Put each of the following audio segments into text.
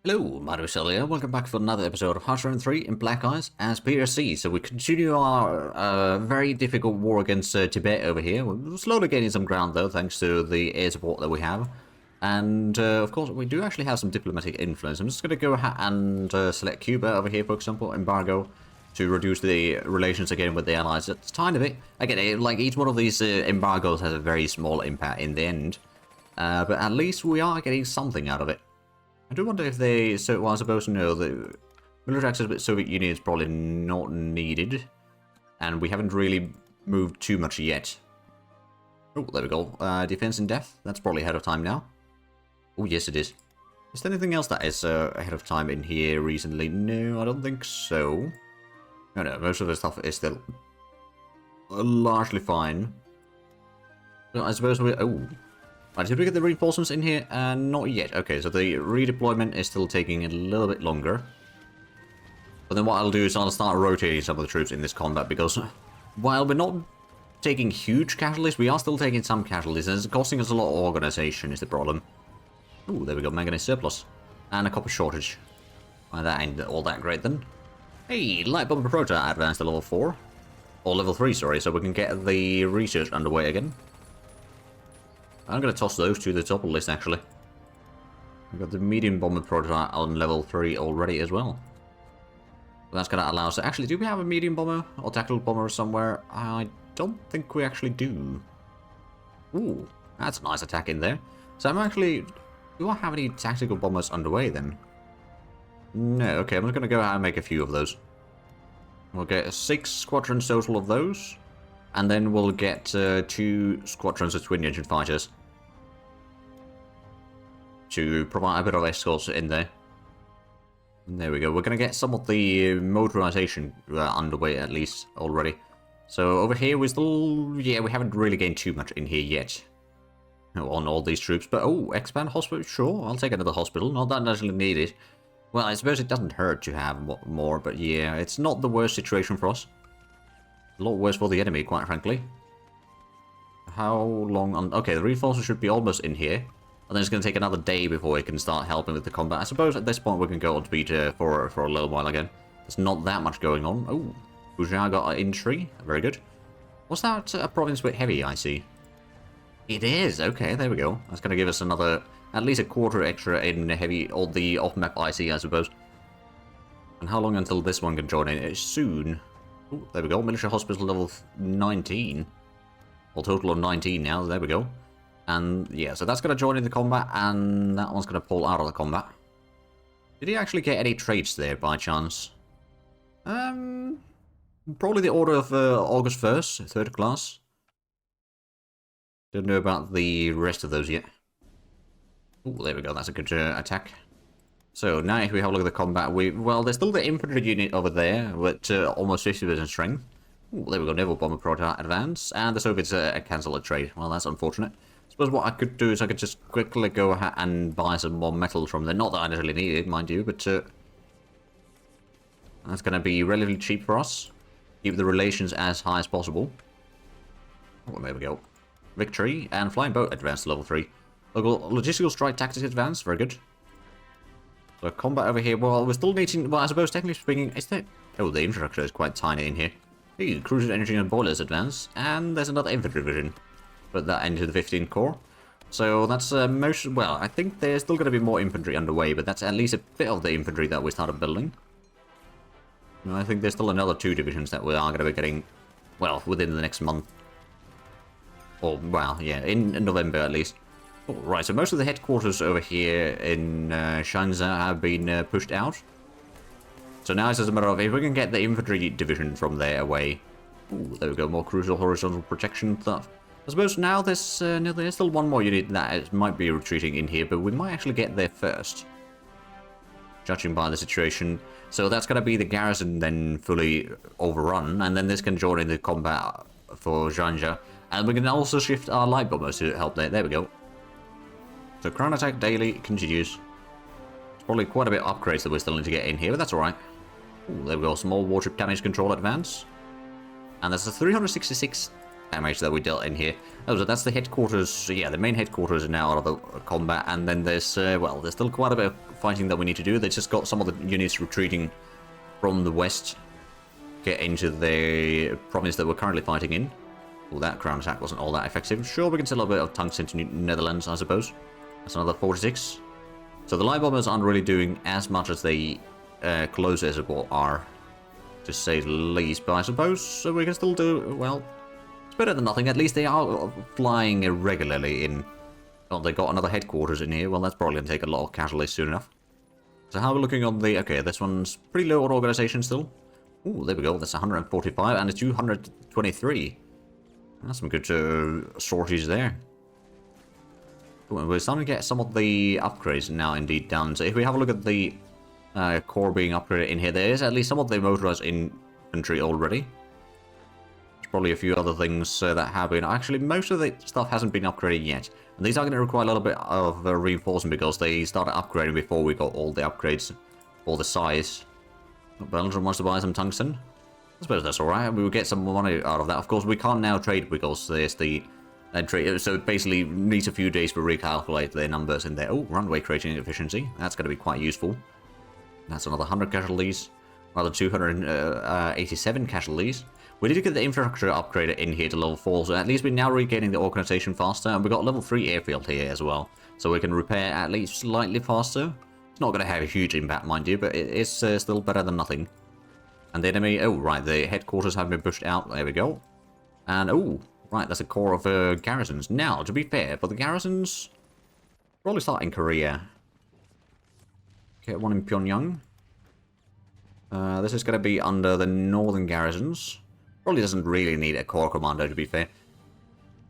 Hello, my name is Celia. Welcome back for another episode of Hearthstone 3 in Black Eyes as PRC. So we continue our very difficult war against Tibet over here. We're slowly gaining some ground though, thanks to the air support that we have. And of course, we do actually have some diplomatic influence. I'm just going to go ahead and select Cuba over here, for example, embargo, to reduce the relations again with the allies. It's tiny bit. Again, like each one of these embargoes has a very small impact in the end. But at least we are getting something out of it. I do wonder if they, so well, I suppose no, the military access with Soviet Union is probably not needed, and we haven't really moved too much yet. Oh, there we go. Defense in depth, that's probably ahead of time now. Oh, yes it is. Is there anything else that is ahead of time in here recently? No, I don't think so. No, most of the stuff is still largely fine. So I suppose we, oh. Right, did we get the reinforcements in here? Not yet. Okay, so the redeployment is still taking a little bit longer. But then what I'll do is I'll start rotating some of the troops in this combat, because while we're not taking huge casualties, we are still taking some casualties, and it's costing us a lot of organization is the problem. Ooh, there we go, manganese surplus. And a copper shortage. Well, that ain't all that great then. Hey, light bomber prototype advanced to level 4. Or level 3, sorry, so we can get the research underway again. I'm going to toss those to the top of the list, actually. We've got the medium bomber prototype on level 3 already as well. That's going to allow us to... Actually, do we have a medium bomber or tactical bomber somewhere? I don't think we actually do. Ooh, that's a nice attack in there. So I'm actually... Do I have any tactical bombers underway then? No, okay, I'm just going to go ahead and make a few of those. We'll get 6 squadrons total of those. And then we'll get 2 squadrons of twin engine fighters to provide a bit of escorts in there. And there we go. We're going to get some of the motorization underway at least already. So over here we still, yeah, we haven't really gained too much in here yet on all these troops. But oh, expand hospital, sure, I'll take another hospital. Not that necessarily needed. Well, I suppose it doesn't hurt to have more, but yeah, it's not the worst situation for us. A lot worse for the enemy, quite frankly. How long on... Okay, the reinforcements should be almost in here. And then it's going to take another day before we can start helping with the combat. I suppose at this point we can go on speed for a little while again. There's not that much going on. Oh, Fujian got an entry. Very good. Was that a province with heavy, I see? It is. Okay, there we go. That's going to give us another... At least a quarter extra in heavy, or the off-map IC, I suppose. And how long until this one can join in? It's soon. Ooh, there we go. Military hospital level 19. Or total of 19 now. There we go. And yeah, so that's going to join in the combat, and that one's going to pull out of the combat. Did he actually get any traits there by chance? Probably the order of August 1st, 3rd class. Don't know about the rest of those yet. Oh, there we go. That's a good attack. So now if we have a look at the combat, well, there's still the infantry unit over there with almost 50% strength. Ooh, there we go, naval bomber prototype advance, and the Soviets cancel a trade. Well, that's unfortunate. I suppose what I could do is I could just quickly go ahead and buy some more metal from there. Not that I necessarily need it, mind you, but that's going to be relatively cheap for us. Keep the relations as high as possible. Oh, there we go. Victory and flying boat advance to level 3. Local logistical strike tactics advance, very good. So combat over here, well, we're still needing, well, I suppose technically speaking, is there... Oh, the infrastructure is quite tiny in here. Hey, cruiser energy and boilers advance, and there's another infantry division. Put that into the 15th Corps. So that's most, well, I think there's still going to be more infantry underway, but that's at least a bit of the infantry that we started building. And I think there's still another 2 divisions that we are going to be getting, well, within the next month. Or, well, yeah, in November at least. Right, so most of the headquarters over here in Shanxia have been pushed out. So now it's just a matter of if we can get the infantry division from there away. Ooh, there we go, more crucial horizontal protection stuff. I suppose now there's still one more unit that might be retreating in here, but we might actually get there first. Judging by the situation. So that's going to be the garrison then fully overrun, and then this can join in the combat for Zhangzhou. And we can also shift our light bombers to help there. There we go. So crown attack daily continues. It's probably quite a bit of upgrades that we still need to get in here, but that's alright. There we go, small warship damage control advance. And there's a 366 damage that we dealt in here. Oh, so that's the headquarters. Yeah, the main headquarters are now out of the combat, and then there's, well, there's still quite a bit of fighting that we need to do. They just got some of the units retreating from the west, get into the province that we're currently fighting in. Well, that ground attack wasn't all that effective. Sure, we can sell a bit of tanks into Netherlands, I suppose. That's another 46. So the light bombers aren't really doing as much as the close air support are, to say the least. But I suppose so we can still do, well, it's better than nothing. At least they are flying irregularly in. Oh, they got another headquarters in here. Well, that's probably going to take a lot of casualties soon enough. So how are we looking on the... Okay, this one's pretty low on organization still. Ooh, there we go. That's 145 and a 223. That's some good sorties there. Ooh, we're starting to get some of the upgrades now indeed down. So if we have a look at the core being upgraded in here, there is at least some of the motorized infantry already. There's probably a few other things that have been... Actually, most of the stuff hasn't been upgraded yet. And these are going to require a little bit of reinforcement because they started upgrading before we got all the upgrades for the size. Belgium wants to buy some tungsten. I suppose that's alright. We will get some money out of that. Of course, we can't now trade because there's the trade. So it basically needs a few days to recalculate their numbers in there. Oh, runway creating efficiency. That's going to be quite useful. That's another 100 casualties. Another 287 casualties. We need to get the infrastructure upgraded in here to level 4. So at least we're now regaining the organization faster. And we've got level 3 airfield here as well. So we can repair at least slightly faster. It's not going to have a huge impact, mind you, but it's still better than nothing. And the enemy, oh, right, the headquarters have been pushed out. There we go. And, oh, right, that's a core of garrisons. Now, to be fair, for the garrisons, probably start in Korea. Get one in Pyongyang. This is going to be under the northern garrisons. Probably doesn't really need a core commander, to be fair.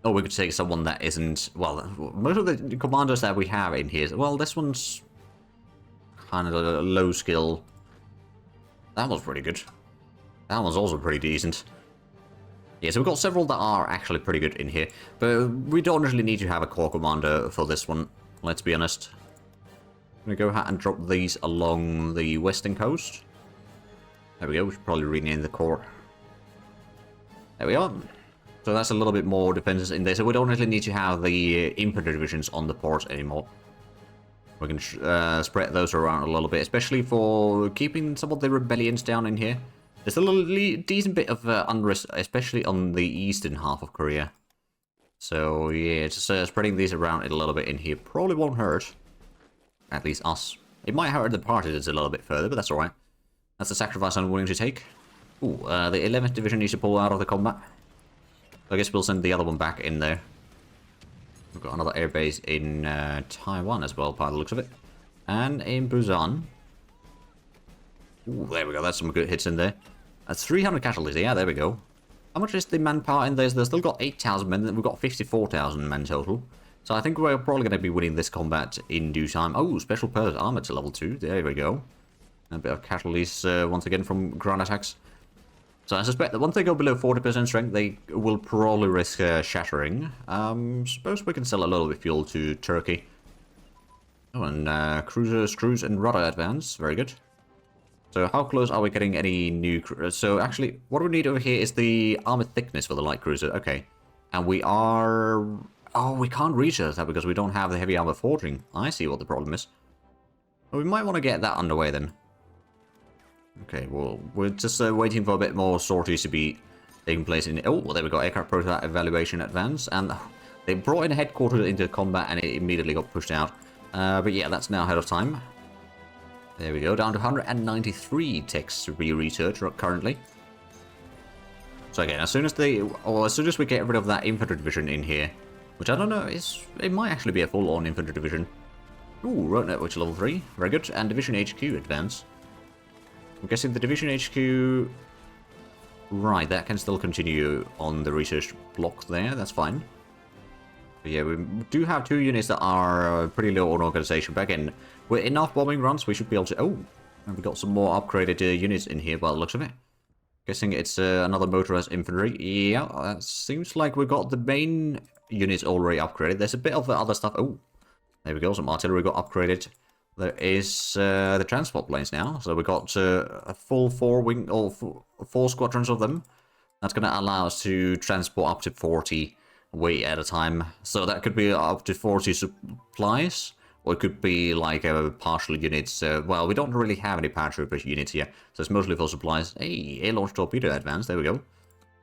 Or we could take someone that isn't... Well, most of the commanders that we have in here... Well, this one's kind of a low skill. That was pretty good. That one's also pretty decent. Yeah, so we've got several that are actually pretty good in here. But we don't really need to have a core commander for this one, let's be honest. I'm going to go ahead and drop these along the western coast. There we go, we should probably rename the core. There we are. So that's a little bit more defenses in there. So we don't really need to have the infantry divisions on the ports anymore. We can spread those around a little bit, especially for keeping some of the rebellions down in here. There's a little decent bit of unrest, especially on the eastern half of Korea. So yeah, just spreading these around a little bit in here probably won't hurt. At least us. It might hurt the partisans a little bit further, but that's alright. That's a sacrifice I'm willing to take. Ooh, the 11th Division needs to pull out of the combat. So I guess we'll send the other one back in there. We've got another airbase in Taiwan as well, by the looks of it. And in Busan. Ooh, there we go, that's some good hits in there. That's 300 casualties, yeah, there we go. How much is the manpower in there? They've still got 8,000 men, we've got 54,000 men total. So I think we're probably going to be winning this combat in due time. Oh, special purpose armor to level 2, there we go. A bit of casualties once again from ground attacks. So I suspect that once they go below 40% strength, they will probably risk shattering. Suppose we can sell a little bit of fuel to Turkey. Oh, and cruisers, cruise, and rudder advance. Very good. So how close are we getting any new... So actually, what we need over here is the armor thickness for the light cruiser. Okay. And we are... Oh, we can't research that because we don't have the heavy armor forging. I see what the problem is. Well, we might want to get that underway then. Okay, well, we're just waiting for a bit more sorties to be taking place in... Oh, well, there we go, aircraft prototype evaluation advance, and they brought in a headquarters into combat and it immediately got pushed out. But yeah, that's now ahead of time. There we go, down to 193 techs to be researched currently. So again, as soon as we get rid of that infantry division in here, which I don't know, it might actually be a full-on infantry division. Ooh, road network level 3, very good, and division HQ advance. I'm guessing the division HQ... Right, that can still continue on the research block there, that's fine. But yeah, we do have 2 units that are pretty low on organization, but again, with enough bombing runs, we should be able to... Oh, and we got some more upgraded units in here by the looks of it. Guessing it's another motorized infantry. Yeah, that seems like we got the main units already upgraded. There's a bit of other stuff. Oh, there we go, some artillery got upgraded. There is the transport planes now, so we got a full 4 squadrons of them. That's going to allow us to transport up to 40 weight at a time. So that could be up to 40 supplies, or it could be like a partial units. Well, we don't really have any paratrooper units here, so it's mostly for supplies. Hey, air-launched torpedo advance, there we go.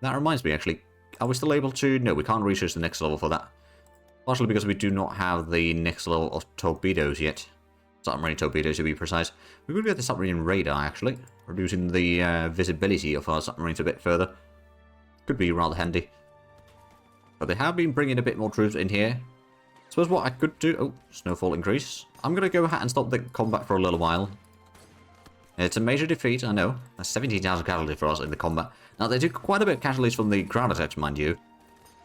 That reminds me, actually, are we still able to... No, we can't research the next level for that. Partially because we do not have the next level of torpedoes yet. Submarine torpedoes, to be precise. We could get the submarine radar, actually, reducing the visibility of our submarines a bit further. Could be rather handy. But they have been bringing a bit more troops in here. I suppose what I could do... Oh, snowfall increase. I'm going to go ahead and stop the combat for a little while. It's a major defeat, I know. That's 17,000 casualties for us in the combat. Now, they took quite a bit of casualties from the ground attacks, mind you.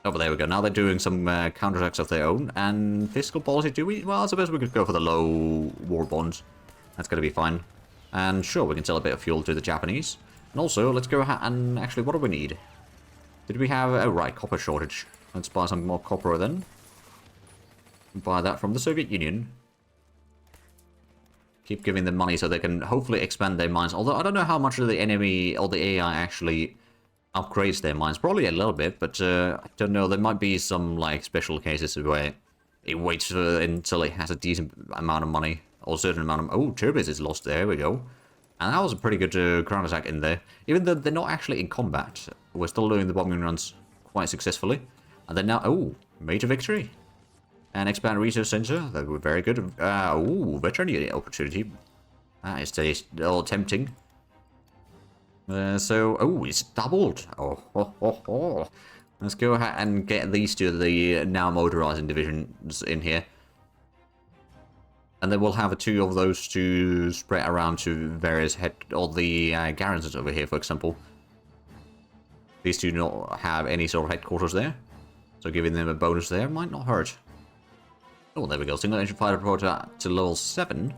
Oh, but there we go. Now they're doing some counterattacks of their own. And fiscal policy, do we? Well, I suppose we could go for the low war bonds. That's going to be fine. And sure, we can sell a bit of fuel to the Japanese. And also, let's go ahead and... Actually, what do we need? Did we have... Oh, right, copper shortage. Let's buy some more copper then. Buy that from the Soviet Union. Keep giving them money so they can hopefully expand their mines. Although, I don't know how much of the enemy or the AI actually... upgrades their mines. Probably a little bit, but I don't know. There might be some like special cases where it waits until it has a decent amount of money or a certain amount of... Oh, turbines is lost. There we go. And that was a pretty good ground attack in there. Even though they're not actually in combat, we're still doing the bombing runs quite successfully. And then now... Oh, major victory. And expand research center. That would be very good. Oh, veteran unit opportunity. That is a little tempting. Oh, it's doubled. Oh. Let's go ahead and get these two of the now motorizing divisions in here. And then we'll have two of those to spread around to various garrisons over here, for example. These two do not have any sort of headquarters there. So giving them a bonus there might not hurt. Oh, there we go. Single engine fighter prototype to level 7. So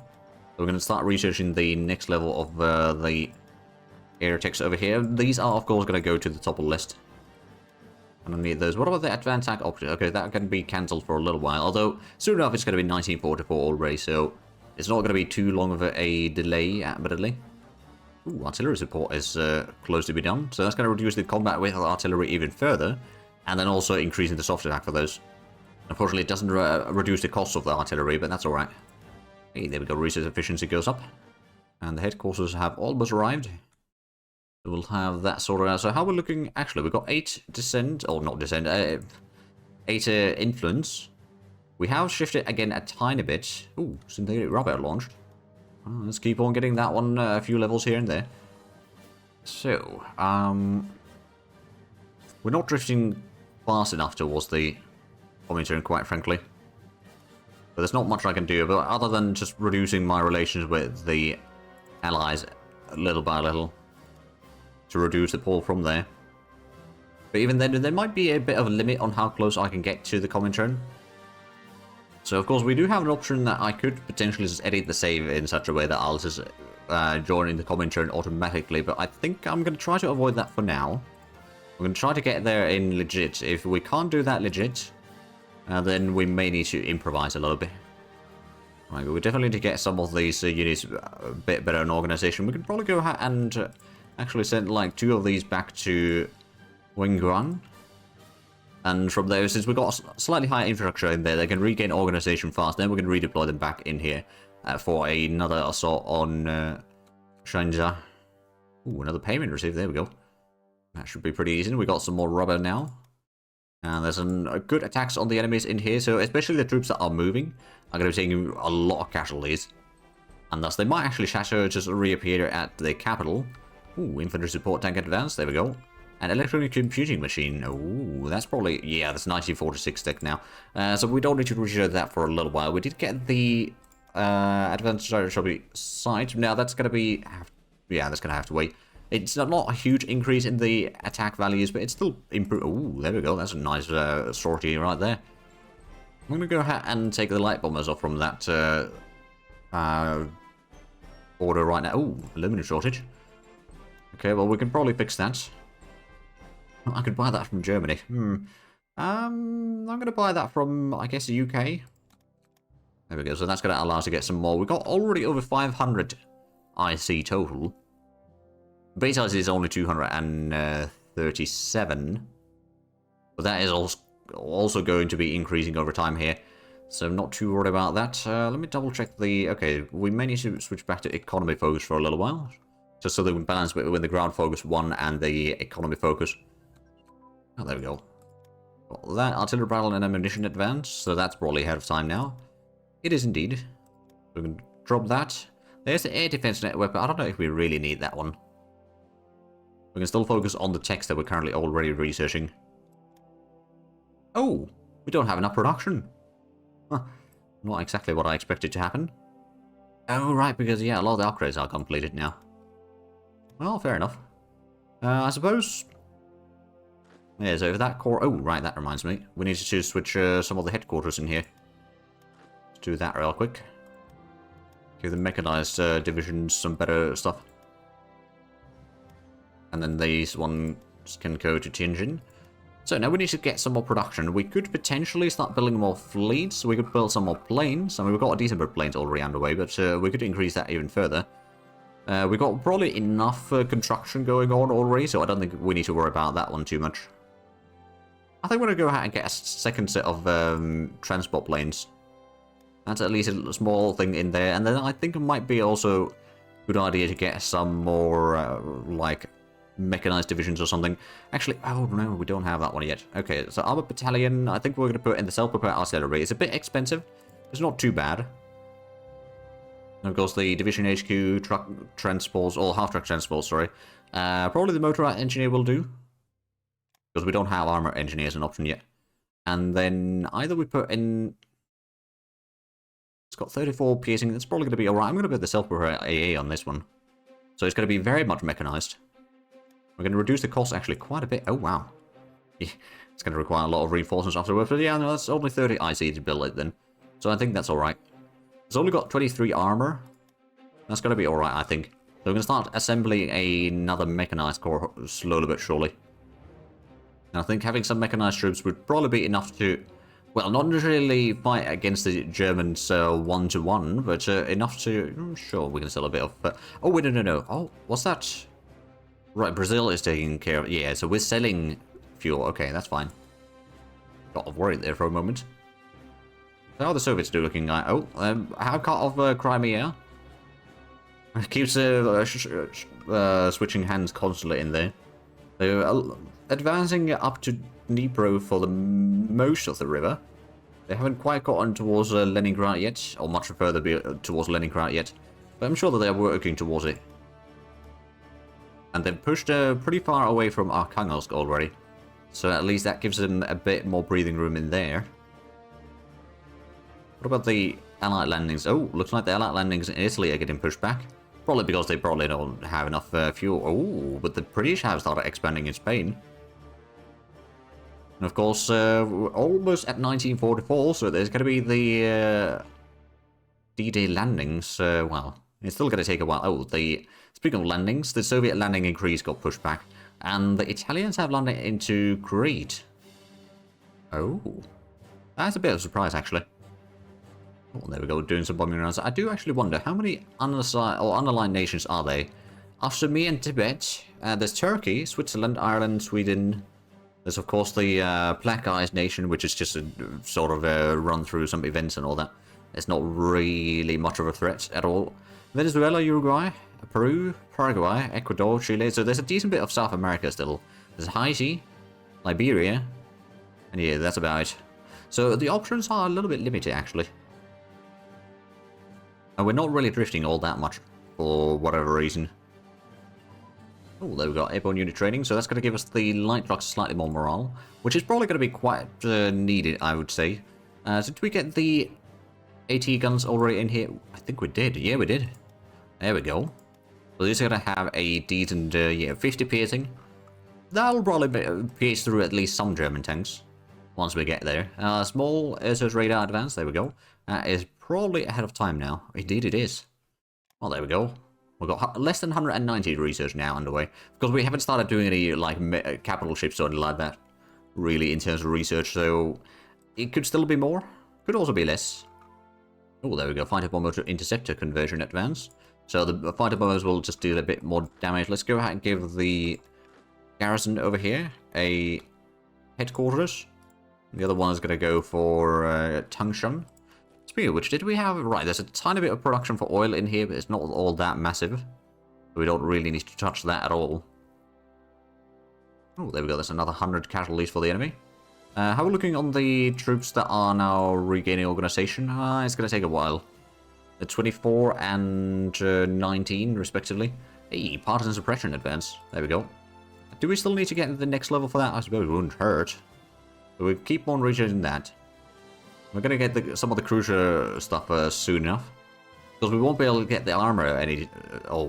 we're going to start researching the next level of the... air attacks over here. These are, of course, going to go to the top of the list. I don't need those. What about the advanced attack option? Okay, that can be cancelled for a little while. Although, soon enough, it's going to be 1944 already, so it's not going to be too long of a delay, admittedly. Ooh, artillery support is close to be done. So that's going to reduce the combat with artillery even further. And then also increasing the soft attack for those. Unfortunately, it doesn't reduce the cost of the artillery, but that's alright. Hey, there we go. Research efficiency goes up. And the headquarters have almost arrived. We'll have that sorted out. So how we're looking... Actually, we've got 8 descent... Or not descent. 8 influence. We have shifted again a tiny bit. Ooh, synthetic rubber launched. Let's keep on getting that one a few levels here and there. So, we're not drifting fast enough towards the Comintern, quite frankly. But there's not much I can do, but other than just reducing my relations with the allies little by little. To reduce the pull from there. But even then, there might be a bit of a limit on how close I can get to the Comintern. So, of course, we do have an option that I could potentially just edit the save in such a way that I'll just join in the Comintern automatically. But I think I'm going to try to avoid that for now. I'm going to try to get there in legit. If we can't do that legit, then we may need to improvise a little bit. Right, but we definitely need to get some of these units a bit better in organization. We can probably go ahead and... actually send like 2 of these back to Wenguan. And from there, since we've got a slightly higher infrastructure in there, they can regain organization fast. Then we can redeploy them back in here for another assault on Shenzhen. Ooh, another payment received. There we go. That should be pretty easy. We got some more rubber now. And there's some good attacks on the enemies in here. So especially the troops that are moving are going to be taking a lot of casualties. And thus they might actually shatter just reappear at the capital. Ooh, infantry support tank advance, there we go. An electronic computing machine. Ooh, that's probably... Yeah, that's 1946 tech now. So we don't need to research that for a little while. We did get the advanced shopping site. Now that's going to be... Yeah, that's going to have to wait. It's not a huge increase in the attack values, but it's still improved. Ooh, there we go. That's a nice sortie right there. I'm going to go ahead and take the light bombers off from that order right now. Ooh, aluminum shortage. Okay, well, we can probably fix that. I could buy that from Germany. I'm going to buy that from, I guess, the UK. There we go. So that's going to allow us to get some more. We've got already over 500 IC total. Base IC is only 237. But that is also also going to be increasing over time here. So I'm not too worried about that. Let me double check the... Okay, we may need to switch back to economy focus for a little while. Just so that we can balance between the ground focus 1 and the economy focus. Oh, there we go. Well, that artillery battle and ammunition advance, so that's probably ahead of time now. It is indeed. We can drop that. There's the air defense network, but I don't know if we really need that one. We can still focus on the text that we're currently already researching. Oh, we don't have enough production. Huh. Not exactly what I expected to happen. Oh, right, because, yeah, a lot of the upgrades are completed now. Well, fair enough. I suppose... Yeah, so if that core... Oh, right, that reminds me. We need to switch some of the headquarters in here. Let's do that real quick. Give the mechanized divisions some better stuff. And then these ones can go to Tianjin. So now we need to get some more production. We could potentially start building more fleets. We could build some more planes. I mean, we've got a decent number of planes already underway, but we could increase that even further. We've got probably enough construction going on already, so I don't think we need to worry about that one too much. I think we're going to go ahead and get a second set of transport planes. That's at least a small thing in there. And then I think it might be also a good idea to get some more, like, mechanized divisions or something. Actually, oh no, we don't have that one yet. Okay, so armor battalion, I think we're going to put in the self-propelled artillery. It's a bit expensive. It's not too bad. And of course, the division HQ truck transports, or half-truck transports, sorry. Probably the motor engineer will do. Because we don't have armor engineer as an option yet. And then either we put in... It's got 34 piercing, that's probably going to be alright. I'm going to put the self-propelled AA on this one. So it's going to be very much mechanized. We're going to reduce the cost actually quite a bit. Oh, wow. Yeah, it's going to require a lot of reinforcements afterwards. But yeah, no, that's only 30 IC to build it then. So I think that's alright. It's only got 23 armor. That's going to be alright, I think. So we're going to start assembling another mechanized corps slowly but surely. And I think having some mechanized troops would probably be enough to... Well, not really fight against the Germans one-to-one, but enough to... Sure, we can sell a bit of... oh, wait, no. Oh, what's that? Right, Brazil is taking care of... Yeah, so we're selling fuel. Okay, that's fine. Got worried there for a moment. How are the Soviets do looking like? Oh, how cut off Crimea? It keeps switching hands constantly in there. They're advancing up to Dnipro for the most of the river. They haven't quite gotten towards Leningrad yet, or much further towards Leningrad yet. But I'm sure that they're working towards it. And they've pushed pretty far away from Arkhangelsk already. So at least that gives them a bit more breathing room in there. What about the Allied landings? Oh, looks like the Allied landings in Italy are getting pushed back. Probably because they probably don't have enough fuel. Oh, but the British have started expanding in Spain. And of course, we're almost at 1944, so there's going to be the D-Day landings. Well, it's still going to take a while. Oh, speaking of landings, the Soviet landing in Greece got pushed back. And the Italians have landed into Crete. Oh. That's a bit of a surprise, actually. Oh, there we go, doing some bombing rounds. I do actually wonder, how many underlying nations are they? After me and Tibet, there's Turkey, Switzerland, Ireland, Sweden. There's, of course, the Black Eyes nation, which is just a sort of run through some events and all that. It's not really much of a threat at all. Venezuela, Uruguay, Peru, Paraguay, Ecuador, Chile. So there's a decent bit of South America still. There's Haiti, Liberia, and yeah, that's about it. So the options are a little bit limited, actually. And we're not really drifting all that much, for whatever reason. Oh, there we go, airborne unit training, so that's going to give us the light trucks slightly more morale, which is probably going to be quite needed, I would say. So did we get the AT guns already in here? I think we did, yeah we did. There we go. So these are going to have a decent, 50 piercing. That'll probably pierce through at least some German tanks, once we get there. Small air radar advance, there we go. That is probably ahead of time now. Indeed it is. Well, there we go. We've got less than 190 research now underway. Because we haven't started doing any, like, capital ships or anything like that. Really, in terms of research, so... It could still be more. Could also be less. Oh, there we go. Fighter bomber to interceptor conversion advance. So the fighter bombers will just do a bit more damage. Let's go ahead and give the garrison over here a headquarters. The other one is going to go for Tangshan. Speaking of which, did we have... Right, there's a tiny bit of production for oil in here, but it's not all that massive. We don't really need to touch that at all. Oh, there we go. There's another 100 casualties for the enemy. How are we looking on the troops that are now regaining organization? It's going to take a while. 24 and 19, respectively. Hey, partisan suppression advance. There we go. Do we still need to get to the next level for that? I suppose it wouldn't hurt. But we keep on reaching that. We're going to get some of the cruiser stuff soon enough. Because we won't be able to get the armor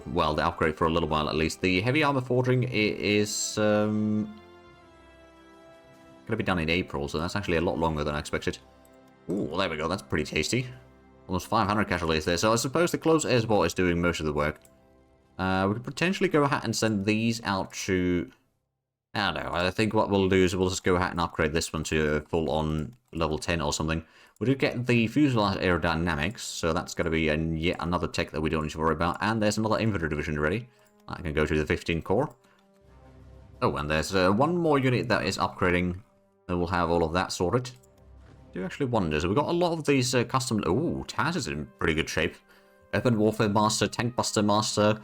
well, the upgrade for a little while at least. The heavy armor forging is going to be done in April, so that's actually a lot longer than I expected. Ooh, there we go. That's pretty tasty. Almost 500 casualties there. So I suppose the close air support is doing most of the work. We could potentially go ahead and send these out to... I don't know. I think what we'll do is we'll just go ahead and upgrade this one to full-on level 10 or something. We do get the fuselage aerodynamics, so that's going to be yet another tech that we don't need to worry about. And there's another infantry division ready. I can go to the 15 core. Oh, and there's one more unit that is upgrading. And we'll have all of that sorted. I do actually wonder. So we've got a lot of these custom... Ooh, Taz is in pretty good shape. Urban Warfare Master, Tank Buster Master...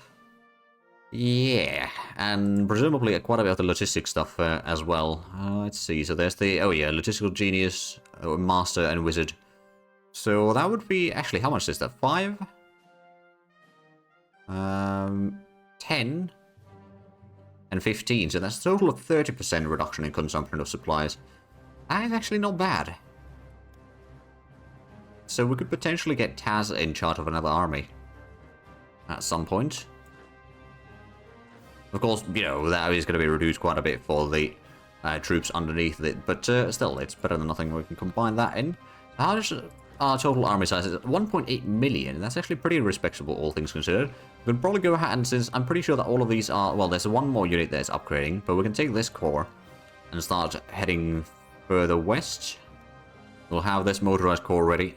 Yeah, and presumably quite a bit of the logistics stuff as well. Let's see, so there's the, Logistical Genius, Master, and Wizard. So that would be, actually, how much is that? 5? 10? And 15, so that's a total of 30% reduction in consumption of supplies. That is actually not bad. So we could potentially get Taz in charge of another army. At some point. Of course, you know, that is going to be reduced quite a bit for the troops underneath it, but still, it's better than nothing. We can combine that in. How does our total army size is 1.8 million? That's actually pretty respectable, all things considered. We can probably go ahead and, since I'm pretty sure that all of these are, well, there's one more unit that's upgrading, but we can take this core and start heading further west. We'll have this motorized core ready.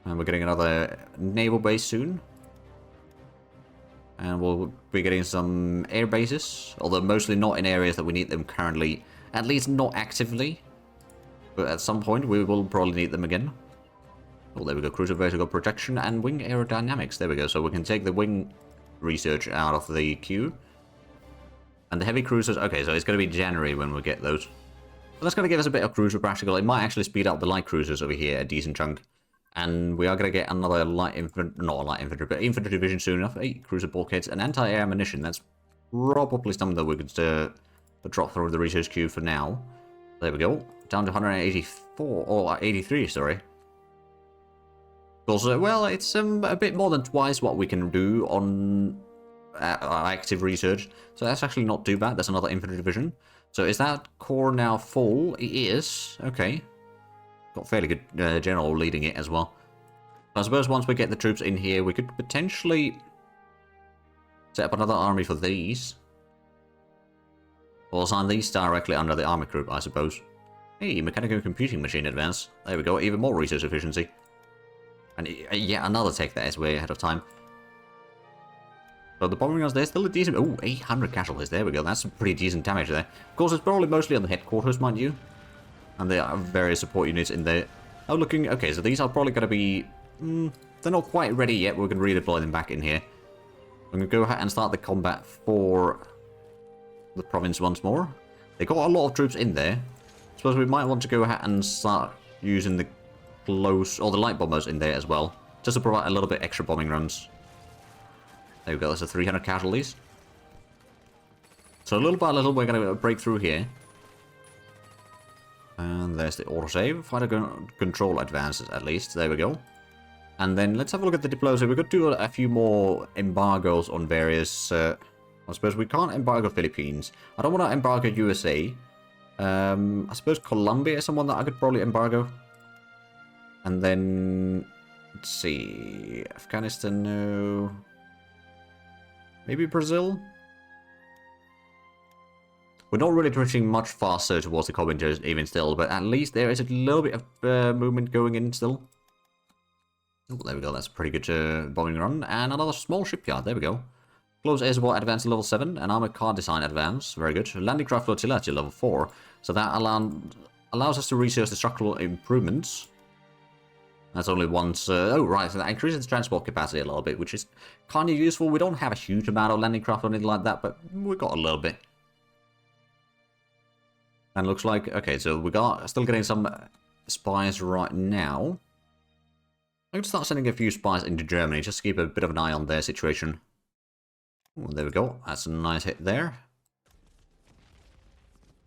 And we're getting another naval base soon. And we'll be getting some air bases, although mostly not in areas that we need them currently, at least not actively. But at some point we will probably need them again. Oh, there we go, cruiser vertical projection and wing aerodynamics, there we go. So we can take the wing research out of the queue. And the heavy cruisers, okay, so it's going to be January when we get those. So that's going to give us a bit of cruiser practical. It might actually speed up the light cruisers over here a decent chunk. And we are going to get another light infantry, not light infantry, but infantry division soon enough. 8 cruiser bulkheads and anti-air ammunition. That's probably something that we could drop through the research queue for now. There we go. Down to 184, or 83, sorry. Also, well, it's a bit more than twice what we can do on active research. So that's actually not too bad. That's another infantry division. So is that core now full? It is. Okay. Got fairly good general leading it as well. I suppose once we get the troops in here, we could potentially set up another army for these. Or assign these directly under the army group, I suppose. Hey, mechanical computing machine advance. There we go, even more resource efficiency. And yeah, another tech that is way ahead of time. So the bombing guns, they're still a decent... Oh, 800 casualties, there we go. That's some pretty decent damage there. Of course, it's probably mostly on the headquarters, mind you. And there are various support units in there. Oh, looking... Okay, so these are probably going to be... they're not quite ready yet. We're going to redeploy them back in here. I'm going to go ahead and start the combat for the province once more. They got a lot of troops in there. I suppose we might want to go ahead and start using the close... or the light bombers in there as well. Just to provide a little bit extra bombing runs. There we go. That's a 300 casualties. So little by little, we're going to break through here. And there's the autosave. Fighter control advances, at least. There we go. And then let's have a look at the diplomacy. We could do a few more embargoes on various... I suppose we can't embargo Philippines. I don't want to embargo USA. I suppose Colombia is someone that I could probably embargo. And then... Let's see... Afghanistan, no... Maybe Brazil? We're not really pushing much faster towards the Comintern even still, but at least there is a little bit of movement going in still. Oh, there we go, that's a pretty good bombing run. And another small shipyard, there we go. Close air support advance to level 7, and armored car design advance, very good. Landing craft flotilla to level 4, so that allows us to research the structural improvements. That's only once. Oh, right. So that increases the transport capacity a little bit, which is kind of useful. We don't have a huge amount of landing craft or anything like that, but we got a little bit. And looks like, okay, so we got still getting some spies right now. I'm going to start sending a few spies into Germany, just to keep a bit of an eye on their situation. Ooh, there we go. That's a nice hit there.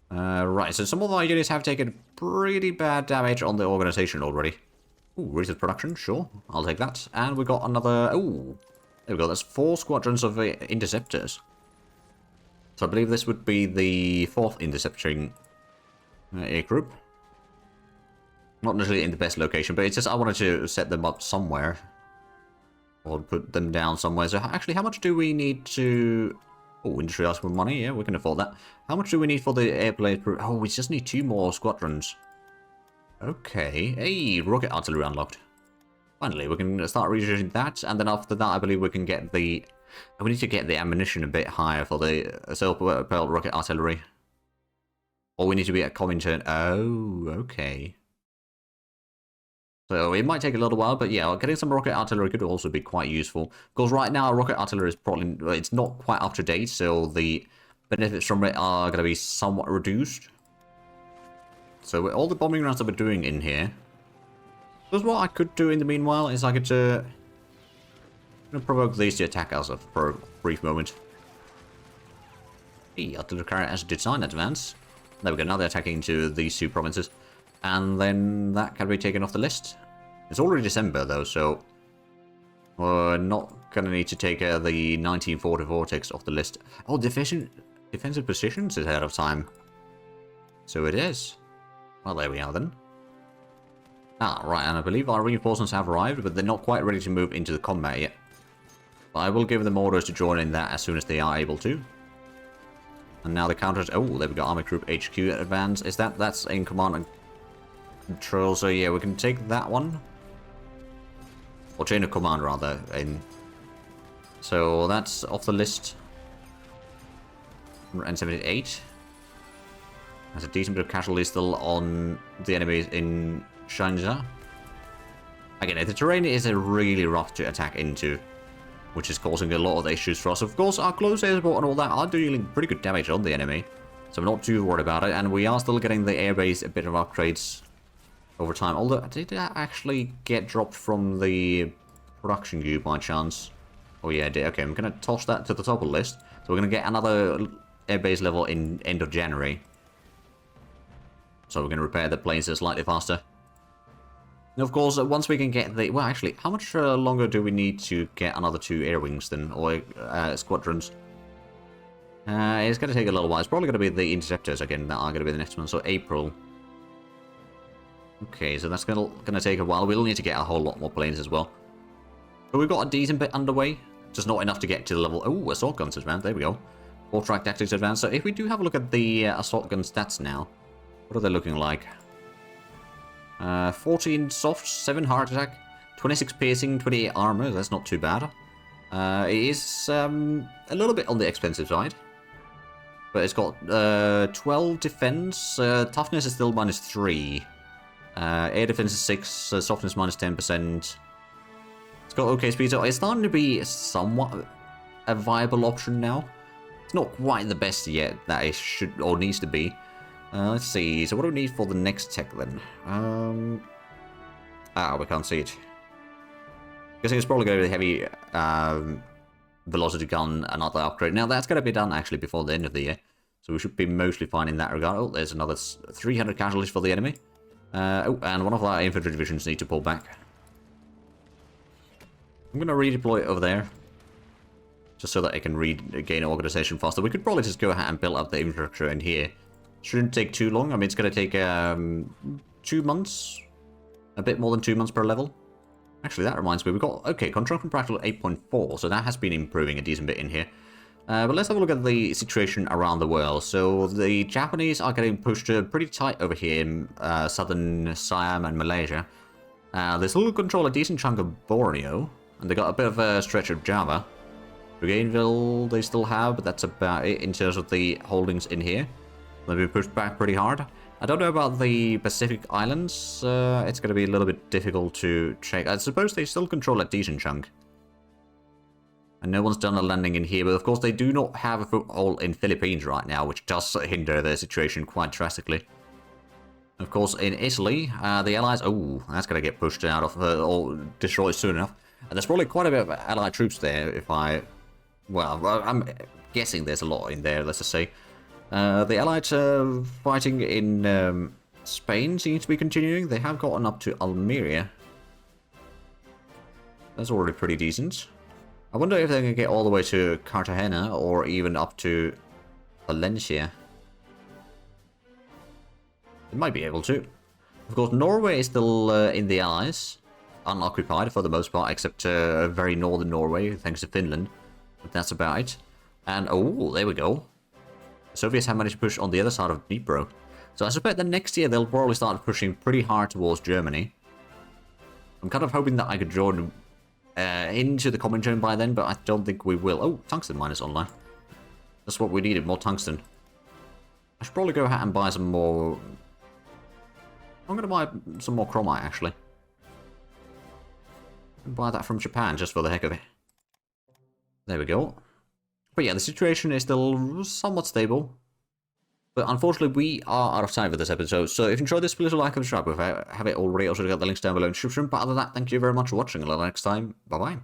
Right, so some of our units have taken pretty bad damage on the organization already. Ooh, research production, sure. I'll take that. And we got another... Ooh, there we go. That's 4 squadrons of interceptors. So I believe this would be the 4th intercepting air group. Not necessarily in the best location, but it's just I wanted to set them up somewhere. Or put them down somewhere. So actually, how much do we need to... Oh, industry asks for money. Yeah, we can afford that. How much do we need for the airplane? Oh, we just need 2 more squadrons. Okay. Hey, rocket artillery unlocked. Finally, we can start researching that. And then after that, I believe we can get the... We need to get the ammunition a bit higher for the self-propelled rocket artillery. Or we need to be at Comintern. Oh, okay. So it might take a little while, but yeah, getting some rocket artillery could also be quite useful. Because right now, rocket artillery is probably... It's not quite up to date, so the benefits from it are going to be somewhat reduced. So all the bombing rounds that we're doing in here... Because what I could do in the meanwhile is I could provoke these to attack us for a brief moment. The artillery carrier has a design advance. There we go, now they're attacking into these 2 provinces. And then that can be taken off the list. It's already December though, so we're not going to need to take the 1940 Vortex off the list. Oh, defensive positions is ahead of time. So it is. Well, there we are then. Ah, right, and I believe our reinforcements have arrived, but they're not quite ready to move into the combat yet. But I will give them orders to join in that as soon as they are able to. And now the counters... Oh, there we go, Army Group HQ advance. Is that's in command and control, so yeah, we can take that one. Or chain of command, rather. So that's off the list. 178. There's a decent bit of casualties still on the enemies in Shanja. Again, the terrain is really rough to attack into, which is causing a lot of issues for us. Of course, our close air support and all that are dealing pretty good damage on the enemy, so I'm not too worried about it, and we are still getting the airbase a bit of upgrades over time. Although, did that actually get dropped from the production queue by chance? Oh yeah, it did. Okay, I'm going to toss that to the top of the list. So we're going to get another airbase level in end of January. So we're going to repair the planes slightly faster. And of course, once we can get the... Well, actually, how much longer do we need to get another 2 air wings then? Or squadrons? It's going to take a little while. It's probably going to be the interceptors again that are going to be the next one. So April. Okay, so that's going to take a while. We'll need to get a whole lot more planes as well. But we've got a decent bit underway. Just not enough to get to the level... Oh, assault guns advance. There we go. 4-track tactics advance. So if we do have a look at the assault gun stats now, what are they looking like? 14 soft, 7 hard attack, 26 piercing, 28 armor. That's not too bad. It is a little bit on the expensive side. But it's got 12 defense. Toughness is still -3. Air defense is 6. Softness -10%. It's got okay speed, so it's starting to be somewhat a viable option now. It's not quite the best yet that it should or needs to be. Let's see. So what do we need for the next tech then? We can't see it. Guessing it's probably going to be the heavy velocity gun, another upgrade. Now that's going to be done actually before the end of the year, so we should be mostly fine in that regard. Oh, there's another 300 casualties for the enemy. Oh, and one of our infantry divisions need to pull back. I'm going to redeploy it over there, just so that I can regain organization faster. We could probably just go ahead and build up the infrastructure in here. Shouldn't take too long. I mean, it's going to take 2 months. A bit more than 2 months per level. Actually, that reminds me. We've got... Okay, control from practical 8.4. So that has been improving a decent bit in here. But let's have a look at the situation around the world. So the Japanese are getting pushed pretty tight over here in southern Siam and Malaysia. They still control a decent chunk of Borneo. And they got a bit of a stretch of Java. Bougainville they still have, but that's about it in terms of the holdings in here. They've been pushed back pretty hard. I don't know about the Pacific Islands. It's going to be a little bit difficult to check. I suppose they still control a decent chunk. And no one's done a landing in here, but of course they do not have a foothold in Philippines right now, which does hinder their situation quite drastically. Of course, in Italy, the Allies... Oh, that's going to get pushed out of... or destroyed soon enough. And there's probably quite a bit of Allied troops there, if I... Well, I'm guessing there's a lot in there, let's just say. The Allied fighting in Spain seems to be continuing. They have gotten up to Almeria. That's already pretty decent. I wonder if they can get all the way to Cartagena or even up to Valencia. They might be able to. Of course, Norway is still in the Allies. Unoccupied for the most part, except very northern Norway, thanks to Finland. But that's about it. And, oh, there we go. The Soviets have managed to push on the other side of Dnipro. So I suspect that next year they'll probably start pushing pretty hard towards Germany. I'm kind of hoping that I could join into the Comintern by then, but I don't think we will. Oh, tungsten mine is online. That's what we needed, more tungsten. I should probably go ahead and buy some more... I'm going to buy some more chromite, actually. Buy that from Japan, just for the heck of it. There we go. But yeah, the situation is still somewhat stable. But unfortunately, we are out of time for this episode. So if you enjoyed this, please like and subscribe if I have it already. Also, got the links down below in the description. But other than that, thank you very much for watching. Until next time, bye-bye.